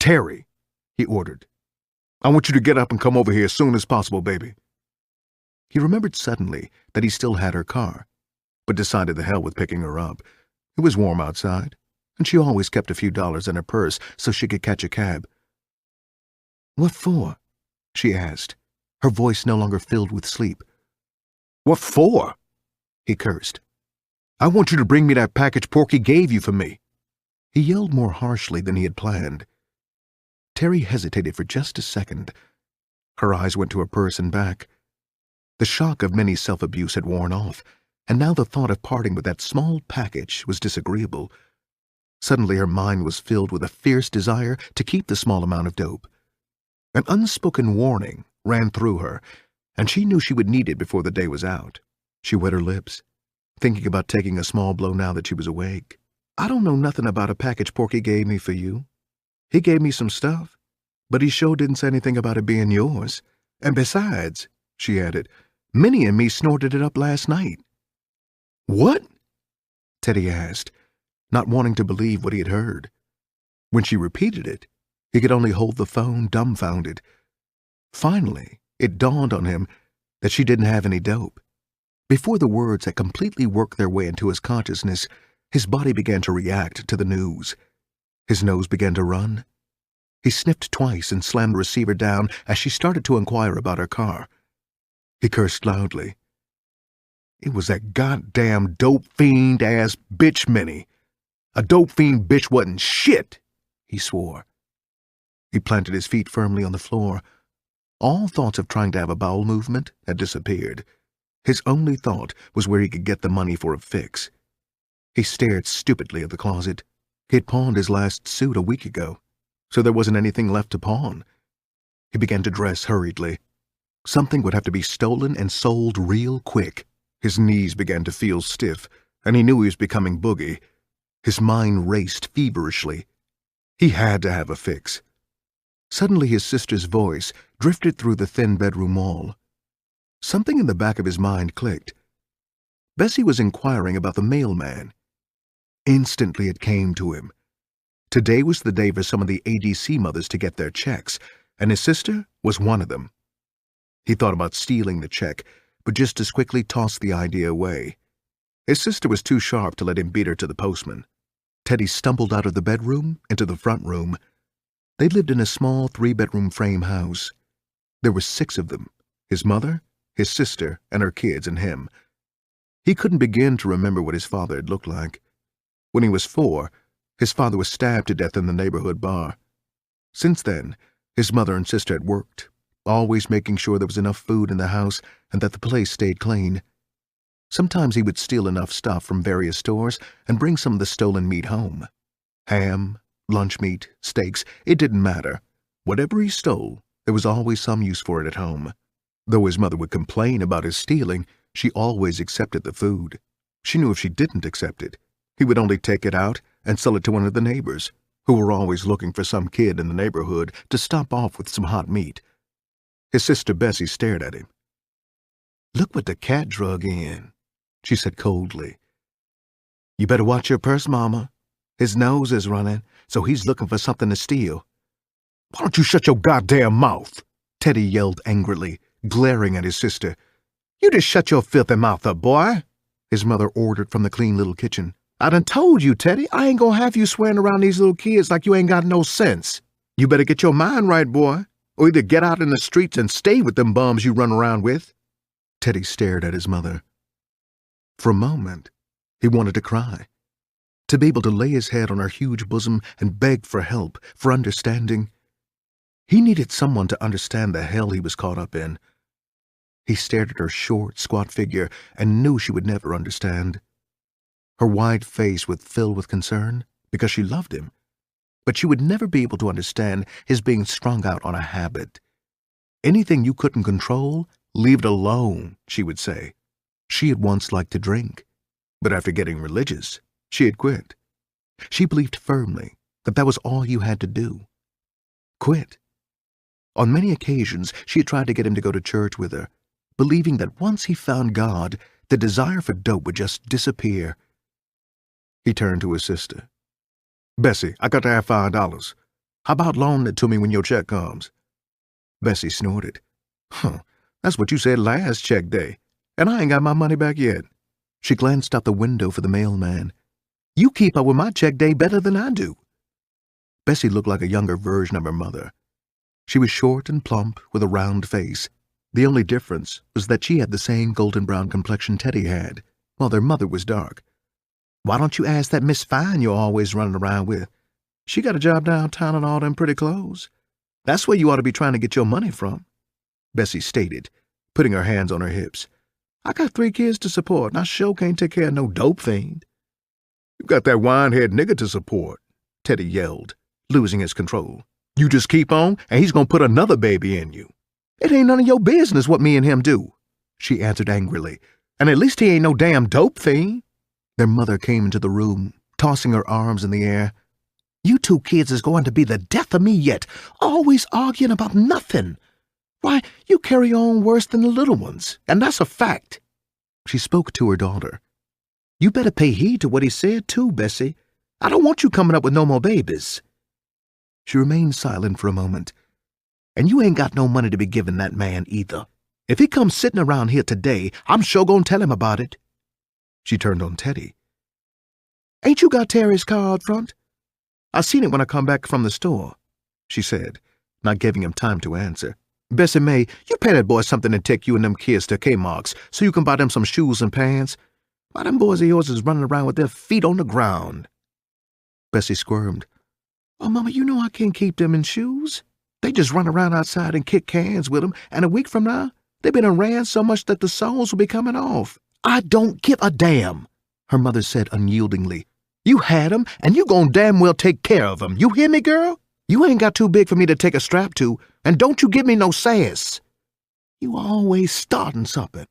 Terry, he ordered. I want you to get up and come over here as soon as possible, baby. He remembered suddenly that he still had her car, but decided the hell with picking her up. It was warm outside, and she always kept a few dollars in her purse so she could catch a cab. What for? She asked, her voice no longer filled with sleep. What for? He cursed. I want you to bring me that package Porky gave you for me. He yelled more harshly than he had planned. Terry hesitated for just a second. Her eyes went to her purse and back. The shock of Minnie's self-abuse had worn off, and now the thought of parting with that small package was disagreeable. Suddenly her mind was filled with a fierce desire to keep the small amount of dope. An unspoken warning ran through her, and she knew she would need it before the day was out. She wet her lips, thinking about taking a small blow now that she was awake. I don't know nothing about a package Porky gave me for you. He gave me some stuff, but he sure didn't say anything about it being yours. And besides, she added, Minnie and me snorted it up last night. What? Teddy asked, not wanting to believe what he had heard. When she repeated it, he could only hold the phone dumbfounded. Finally, it dawned on him that she didn't have any dope. Before the words had completely worked their way into his consciousness, his body began to react to the news. His nose began to run. He sniffed twice and slammed the receiver down as she started to inquire about her car. He cursed loudly. It was that goddamn dope-fiend-ass bitch Minnie. A dope-fiend bitch wasn't shit, he swore. He planted his feet firmly on the floor. All thoughts of trying to have a bowel movement had disappeared. His only thought was where he could get the money for a fix. He stared stupidly at the closet. He had pawned his last suit a week ago, so there wasn't anything left to pawn. He began to dress hurriedly. Something would have to be stolen and sold real quick. His knees began to feel stiff, and he knew he was becoming boogie. His mind raced feverishly. He had to have a fix. Suddenly his sister's voice drifted through the thin bedroom wall. Something in the back of his mind clicked. Bessie was inquiring about the mailman. Instantly it came to him. Today was the day for some of the ADC mothers to get their checks, and his sister was one of them. He thought about stealing the check, but just as quickly tossed the idea away. His sister was too sharp to let him beat her to the postman. Teddy stumbled out of the bedroom into the front room. They lived in a small 3-bedroom frame house. There were 6 of them, his mother, his sister, and her kids and him. He couldn't begin to remember what his father had looked like. When he was 4, his father was stabbed to death in the neighborhood bar. Since then, his mother and sister had worked, always making sure there was enough food in the house and that the place stayed clean. Sometimes he would steal enough stuff from various stores and bring some of the stolen meat home. Ham, lunch meat, steaks, it didn't matter. Whatever he stole, there was always some use for it at home. Though his mother would complain about his stealing, she always accepted the food. She knew if she didn't accept it, he would only take it out and sell it to one of the neighbors, who were always looking for some kid in the neighborhood to stop off with some hot meat. His sister Bessie stared at him. "Look what the cat drug in," she said coldly. "You better watch your purse, Mama. His nose is running, so he's looking for something to steal." "Why don't you shut your goddamn mouth?" Teddy yelled angrily, glaring at his sister. "You just shut your filthy mouth up, boy," his mother ordered from the clean little kitchen. "I done told you, Teddy, I ain't gonna have you swearing around these little kids like you ain't got no sense. You better get your mind right, boy, or either get out in the streets and stay with them bums you run around with." Teddy stared at his mother. For a moment, he wanted to cry. To be able to lay his head on her huge bosom and beg for help, for understanding. He needed someone to understand the hell he was caught up in. He stared at her short, squat figure and knew she would never understand. Her wide face would fill with concern because she loved him, but she would never be able to understand his being strung out on a habit. "Anything you couldn't control, leave it alone," she would say. She had once liked to drink, but after getting religious, she had quit. She believed firmly that that was all you had to do. Quit. On many occasions, she had tried to get him to go to church with her, believing that once he found God, the desire for dope would just disappear. He turned to his sister. "Bessie, I got to have $5. How about loaning it to me when your check comes? Bessie snorted. Huh, that's what you said last check day, and I ain't got my money back yet. She glanced out the window for the mailman. You keep up with my check day better than I do. Bessie looked like a younger version of her mother. She was short and plump, with a round face. The only difference was that she had the same golden-brown complexion Teddy had, while their mother was dark. Why don't you ask that Miss Fine you're always running around with? She got a job downtown and all them pretty clothes. That's where you ought to be trying to get your money from, Bessie stated, putting her hands on her hips. I got 3 kids to support, and I sure can't take care of no dope fiend. You got that wine-head nigger to support, Teddy yelled, losing his control. You just keep on, and he's gonna put another baby in you. It ain't none of your business what me and him do, she answered angrily, and at least he ain't no damn dope fiend. Their mother came into the room, tossing her arms in the air. You 2 kids is going to be the death of me yet, always arguing about nothing. Why, you carry on worse than the little ones, and that's a fact. She spoke to her daughter. You better pay heed to what he said, too, Bessie. I don't want you coming up with no more babies. She remained silent for a moment. And you ain't got no money to be giving that man either. If he comes sitting around here today, I'm sure gonna tell him about it. She turned on Teddy. Ain't you got Terry's car out front? I seen it when I come back from the store, she said, not giving him time to answer. Bessie May, you pay that boy something to take you and them kids to Kmart's so you can buy them some shoes and pants. Why, them boys of yours is running around with their feet on the ground. Bessie squirmed. Oh, Mama, you know I can't keep them in shoes. They just run around outside and kick cans with them, and a week from now, they've been ran so much that the soles will be coming off. I don't give a damn, her mother said unyieldingly. You had 'em, and you gon' damn well take care of 'em. You hear me, girl? You ain't got too big for me to take a strap to, and don't you give me no sass. You always starting something,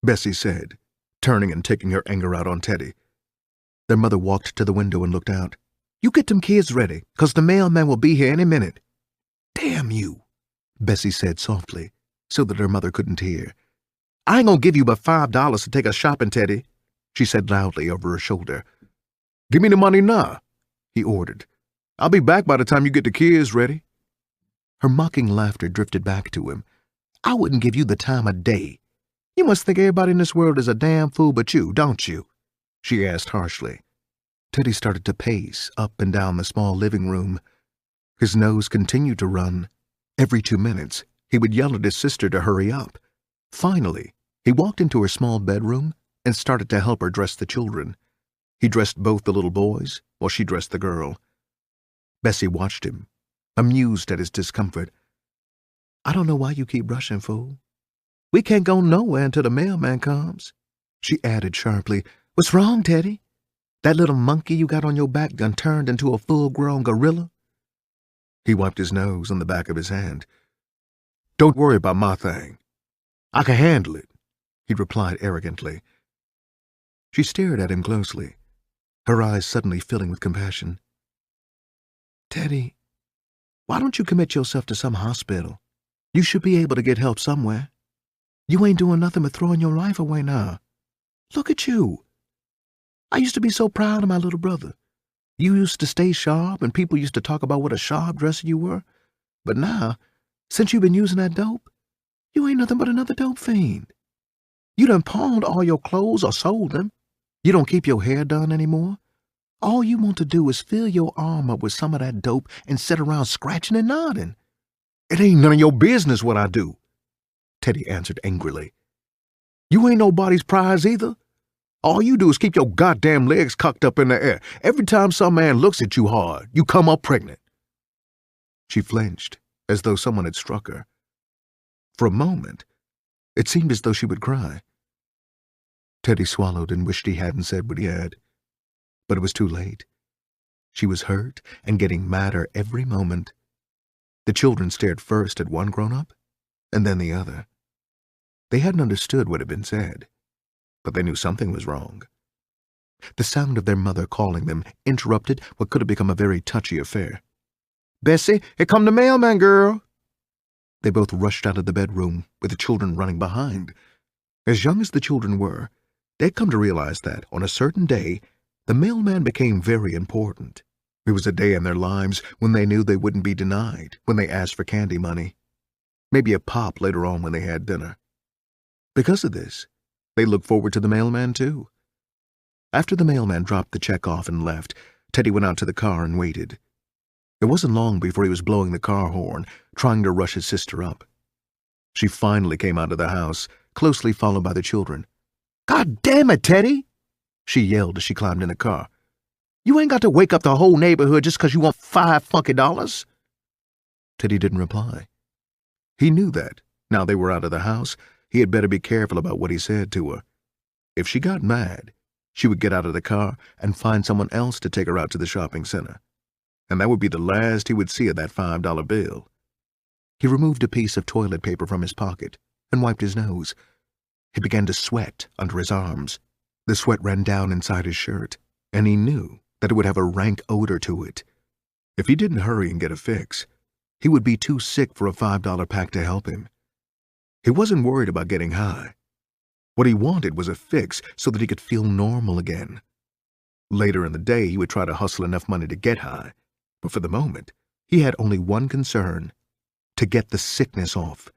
Bessie said, turning and taking her anger out on Teddy. Their mother walked to the window and looked out. You get them kids ready, 'cause the mailman will be here any minute. Damn you, Bessie said softly, so that her mother couldn't hear. I ain't gonna give you but $5 to take us shopping, Teddy, she said loudly over her shoulder. Give me the money now, he ordered. I'll be back by the time you get the kids ready. Her mocking laughter drifted back to him. I wouldn't give you the time of day. You must think everybody in this world is a damn fool but you, don't you? She asked harshly. Teddy started to pace up and down the small living room. His nose continued to run. Every 2 minutes, he would yell at his sister to hurry up. Finally, he walked into her small bedroom and started to help her dress the children. He dressed both the little boys while she dressed the girl. Bessie watched him, amused at his discomfort. I don't know why you keep rushing, fool. We can't go nowhere until the mailman comes, she added sharply. What's wrong, Teddy? That little monkey you got on your back done turned into a full-grown gorilla? He wiped his nose on the back of his hand. Don't worry about my thing. I can handle it, he replied arrogantly. She stared at him closely, her eyes suddenly filling with compassion. Teddy, why don't you commit yourself to some hospital? You should be able to get help somewhere. You ain't doing nothing but throwing your life away now. Look at you. I used to be so proud of my little brother. You used to stay sharp, and people used to talk about what a sharp dresser you were. But now, since you've been using that dope, you ain't nothing but another dope fiend. You done pawned all your clothes or sold them. You don't keep your hair done anymore. All you want to do is fill your arm up with some of that dope and sit around scratching and nodding. It ain't none of your business what I do, Teddy answered angrily. You ain't nobody's prize either. All you do is keep your goddamn legs cocked up in the air. Every time some man looks at you hard, you come up pregnant. She flinched, as though someone had struck her. For a moment, it seemed as though she would cry. Teddy swallowed and wished he hadn't said what he had. But it was too late. She was hurt and getting madder every moment. The children stared first at one grown-up, and then the other. They hadn't understood what had been said, but they knew something was wrong. The sound of their mother calling them interrupted what could have become a very touchy affair. Bessie, here come the mailman, girl. They both rushed out of the bedroom, with the children running behind. As young as the children were, they'd come to realize that, on a certain day, the mailman became very important. It was a day in their lives when they knew they wouldn't be denied when they asked for candy money. Maybe a pop later on when they had dinner. Because of this, they looked forward to the mailman too. After the mailman dropped the check off and left, Teddy went out to the car and waited. It wasn't long before he was blowing the car horn, trying to rush his sister up. She finally came out of the house, closely followed by the children. "God damn it, Teddy!" she yelled as she climbed in the car. "You ain't got to wake up the whole neighborhood just 'cause you want $5 funky." Teddy didn't reply. He knew that, now they were out of the house, he had better be careful about what he said to her. If she got mad, she would get out of the car and find someone else to take her out to the shopping center. And that would be the last he would see of that $5 bill. He removed a piece of toilet paper from his pocket and wiped his nose. He began to sweat under his arms. The sweat ran down inside his shirt, and he knew that it would have a rank odor to it. If he didn't hurry and get a fix, he would be too sick for a $5 pack to help him. He wasn't worried about getting high. What he wanted was a fix so that he could feel normal again. Later in the day, he would try to hustle enough money to get high, but for the moment, he had only one concern: to get the sickness off.